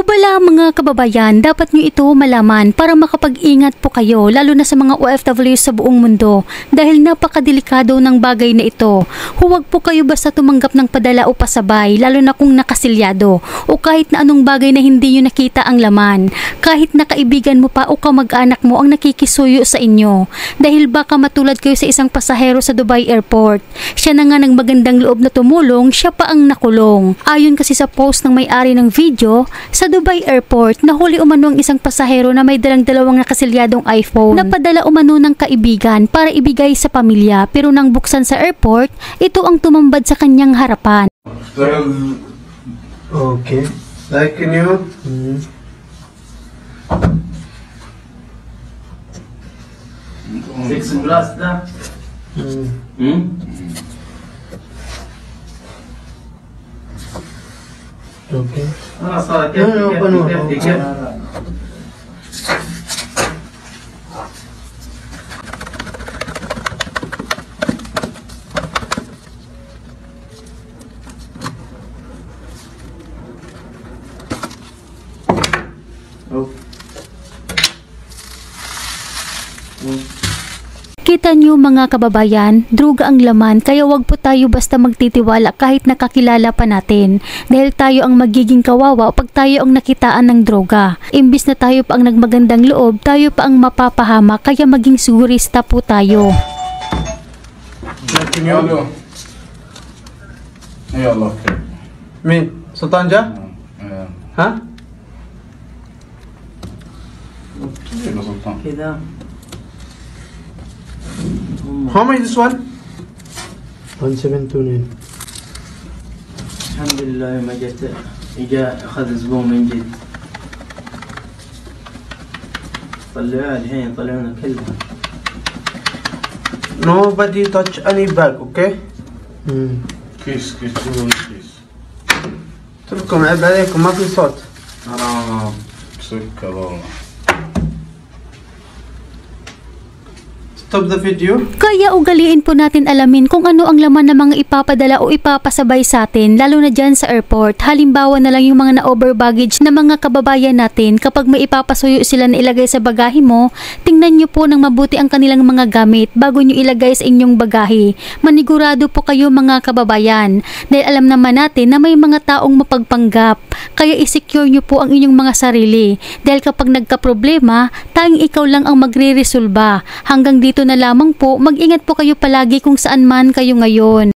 Hubala mga kababayan, dapat nyo ito malaman para makapag-ingat po kayo lalo na sa mga OFW sa buong mundo dahil napakadelikado ng bagay na ito. Huwag po kayo basta tumanggap ng padala o pasabay lalo na kung nakasilyado o kahit na anong bagay na hindi nyo nakita ang laman. Kahit na kaibigan mo pa o kamag-anak mo ang nakikisuyo sa inyo dahil baka matulad kayo sa isang pasahero sa Dubai Airport. Siya na nga ng magandang loob na tumulong, siya pa ang nakulong. Ayon kasi sa post ng may-ari ng video, sa Dubai Airport, nahuli umano ang isang pasahero na may dalawang nakasilyadong iPhone. Napadala umano ng kaibigan para ibigay sa pamilya pero nang buksan sa airport, ito ang tumambad sa kanyang harapan. Okay. Like new? Six glass na. Okay. صار كيف Kita nyo mga kababayan, droga ang laman kaya wag po tayo basta magtitiwala kahit nakakilala pa natin dahil tayo ang magiging kawawa pag tayo ang nakitaan ng droga. Imbis na tayo pa ang nagmagandang loob, tayo pa ang mapapahama kaya maging sigurista po tayo. الو يلا اوكي مين؟ سلطان جاء؟ ها؟ يلا سلطان كذا. How much this one? 1729. الحمد لله ما جت اجا اخذ اسبوع من جد. طلعوها الحين طلعونا كلها. Nobody touch any bag, okay? كيس جوا الكيس قلت لكم عيب عليكم ما في صوت. حرام سكر والله. Stop the video. Kaya ugaliin po natin alamin kung ano ang laman ng mga ipapadala o ipapasabay sa atin lalo na dyan sa airport. Halimbawa na lang yung mga na-over baggage na mga kababayan natin kapag may ipapasuyo sila na ilagay sa bagahe mo, tingnan nyo po ng mabuti ang kanilang mga gamit bago nyo ilagay sa inyong bagahe. Manigurado po kayo mga kababayan dahil alam naman natin na may mga taong mapagpanggap. Kaya isecure nyo po ang inyong mga sarili dahil kapag nagka-problema, tanging ikaw lang ang magre-resolba. Hanggang dito na lamang po, mag-ingat po kayo palagi kung saan man kayo ngayon.